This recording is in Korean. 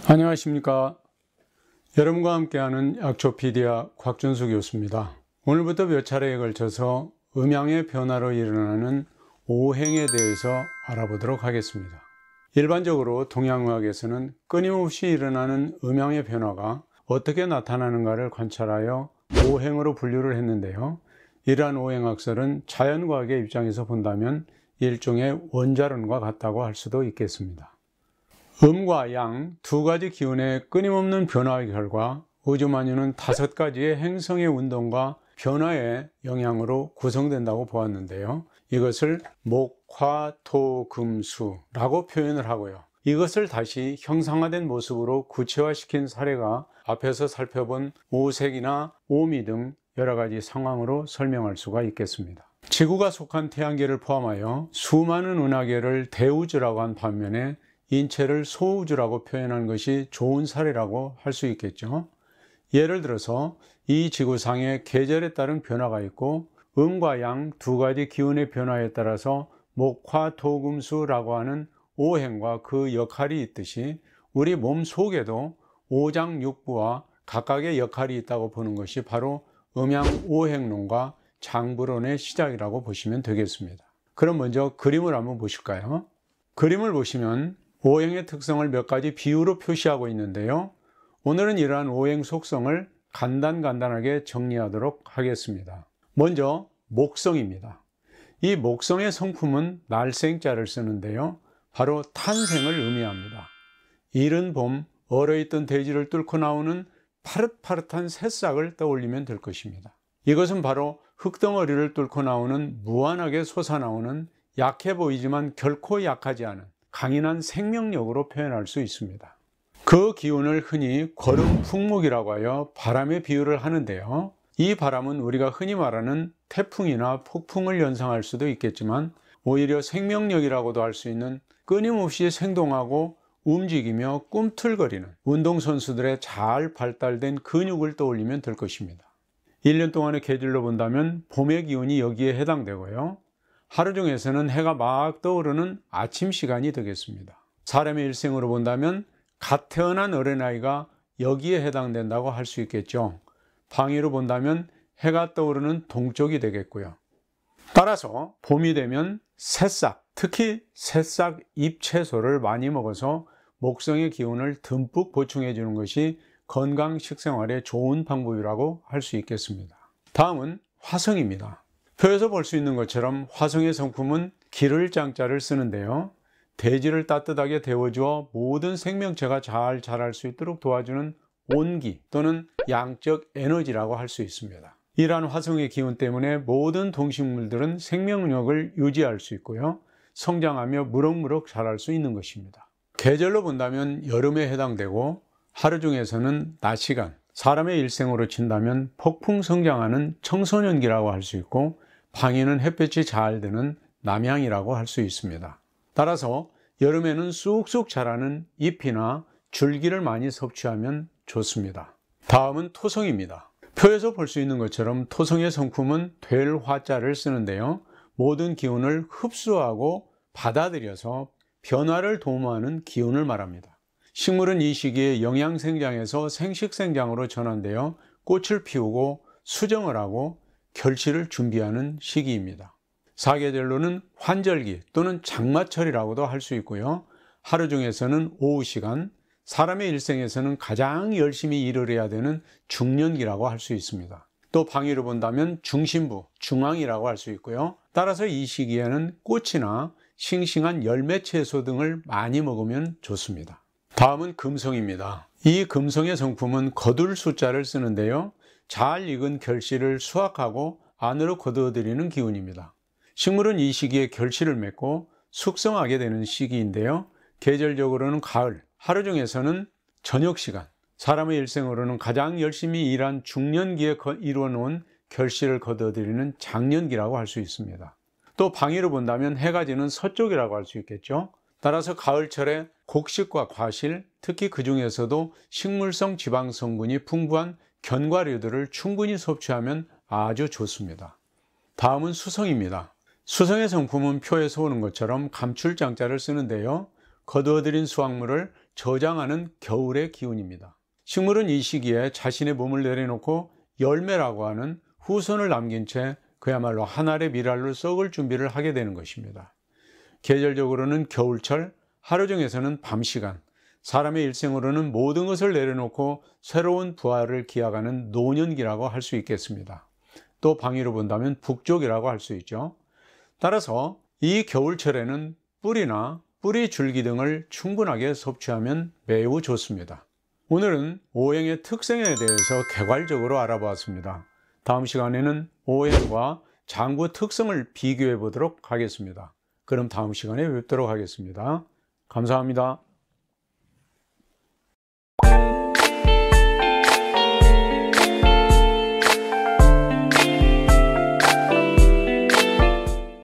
안녕하십니까. 여러분과 함께하는 약초피디아 곽준수 교수입니다. 오늘부터 몇 차례에 걸쳐서 음양의 변화로 일어나는 오행에 대해서 알아보도록 하겠습니다. 일반적으로 동양의학에서는 끊임없이 일어나는 음양의 변화가 어떻게 나타나는가를 관찰하여 오행으로 분류를 했는데요. 이러한 오행학설은 자연과학의 입장에서 본다면 일종의 원자론과 같다고 할 수도 있겠습니다. 음과 양 두 가지 기운의 끊임없는 변화의 결과 우주만유는 5가지의 행성의 운동과 변화의 영향으로 구성된다고 보았는데요. 이것을 목, 화, 토, 금, 수라고 표현을 하고요. 이것을 다시 형상화된 모습으로 구체화시킨 사례가 앞에서 살펴본 오색이나 오미 등 여러 가지 상황으로 설명할 수가 있겠습니다. 지구가 속한 태양계를 포함하여 수많은 은하계를 대우주라고 한 반면에 인체를 소우주라고 표현한 것이 좋은 사례라고 할 수 있겠죠. 예를 들어서 이 지구상에 계절에 따른 변화가 있고 음과 양 두 가지 기운의 변화에 따라서 목, 화, 토, 금, 수라고 하는 오행과 그 역할이 있듯이 우리 몸 속에도 오장육부와 각각의 역할이 있다고 보는 것이 바로 음양오행론과 장부론의 시작이라고 보시면 되겠습니다. 그럼 먼저 그림을 한번 보실까요? 그림을 보시면 오행의 특성을 몇 가지 비유로 표시하고 있는데요. 오늘은 이러한 오행 속성을 간단하게 정리하도록 하겠습니다. 먼저 목성입니다. 이 목성의 성품은 날생자를 쓰는데요. 바로 탄생을 의미합니다. 이른 봄 얼어있던 대지를 뚫고 나오는 파릇파릇한 새싹을 떠올리면 될 것입니다. 이것은 바로 흙덩어리를 뚫고 나오는 무한하게 솟아나오는 약해 보이지만 결코 약하지 않은 강인한 생명력으로 표현할 수 있습니다. 그 기운을 흔히 거름풍목이라고 하여 바람의 비유를 하는데요. 이 바람은 우리가 흔히 말하는 태풍이나 폭풍을 연상할 수도 있겠지만 오히려 생명력이라고도 할 수 있는 끊임없이 생동하고 움직이며 꿈틀거리는 운동선수들의 잘 발달된 근육을 떠올리면 될 것입니다. 1년 동안의 계절로 본다면 봄의 기운이 여기에 해당되고요. 하루 중에서는 해가 막 떠오르는 아침 시간이 되겠습니다. 사람의 일생으로 본다면 갓 태어난 어린아이가 여기에 해당된다고 할 수 있겠죠. 방위로 본다면 해가 떠오르는 동쪽이 되겠고요. 따라서 봄이 되면 새싹, 특히 새싹 잎 채소를 많이 먹어서 목성의 기운을 듬뿍 보충해 주는 것이 건강 식생활에 좋은 방법이라고 할 수 있겠습니다. 다음은 화성입니다. 표에서 볼 수 있는 것처럼 화성의 성품은 기를 장자를 쓰는데요. 대지를 따뜻하게 데워주어 모든 생명체가 잘 자랄 수 있도록 도와주는 온기 또는 양적 에너지라고 할 수 있습니다. 이러한 화성의 기운 때문에 모든 동식물들은 생명력을 유지할 수 있고요. 성장하며 무럭무럭 자랄 수 있는 것입니다. 계절로 본다면 여름에 해당되고 하루 중에서는 낮 시간, 사람의 일생으로 친다면 폭풍 성장하는 청소년기라고 할 수 있고 방위는 햇볕이 잘 드는 남양이라고 할 수 있습니다. 따라서 여름에는 쑥쑥 자라는 잎이나 줄기를 많이 섭취하면 좋습니다. 다음은 토성입니다. 표에서 볼 수 있는 것처럼 토성의 성품은 될 화자를 쓰는데요. 모든 기운을 흡수하고 받아들여서 변화를 도모하는 기운을 말합니다. 식물은 이 시기에 영양생장에서 생식생장으로 전환되어 꽃을 피우고 수정을 하고 결실을 준비하는 시기입니다. 사계절로는 환절기 또는 장마철이라고도 할 수 있고요. 하루 중에서는 오후 시간, 사람의 일생에서는 가장 열심히 일을 해야 되는 중년기라고 할 수 있습니다. 또 방위로 본다면 중심부, 중앙이라고 할 수 있고요. 따라서 이 시기에는 꽃이나 싱싱한 열매 채소 등을 많이 먹으면 좋습니다. 다음은 금성입니다. 이 금성의 성품은 거둘 숫자를 쓰는데요. 잘 익은 결실을 수확하고 안으로 거두어들이는 기운입니다. 식물은 이 시기에 결실을 맺고 숙성하게 되는 시기인데요. 계절적으로는 가을, 하루 중에서는 저녁 시간, 사람의 일생으로는 가장 열심히 일한 중년기에 이루어놓은 결실을 거두어들이는 장년기라고 할 수 있습니다. 또 방위로 본다면 해가 지는 서쪽이라고 할 수 있겠죠. 따라서 가을철에 곡식과 과실, 특히 그 중에서도 식물성 지방 성분이 풍부한 견과류들을 충분히 섭취하면 아주 좋습니다. 다음은 수성입니다. 수성의 성품은 표에서 오는 것처럼 감출장자를 쓰는데요. 거두어들인 수확물을 저장하는 겨울의 기운입니다. 식물은 이 시기에 자신의 몸을 내려놓고 열매라고 하는 후손을 남긴 채 그야말로 한 알의 밀알로 썩을 준비를 하게 되는 것입니다. 계절적으로는 겨울철, 하루 중에서는 밤 시간, 사람의 일생으로는 모든 것을 내려놓고 새로운 부활을 기약하는 노년기라고 할 수 있겠습니다. 또 방위로 본다면 북쪽이라고 할 수 있죠. 따라서 이 겨울철에는 뿌리나 뿌리 줄기 등을 충분하게 섭취하면 매우 좋습니다. 오늘은 오행의 특성에 대해서 개괄적으로 알아보았습니다. 다음 시간에는 오행과 장구 특성을 비교해 보도록 하겠습니다. 그럼 다음 시간에 뵙도록 하겠습니다. 감사합니다.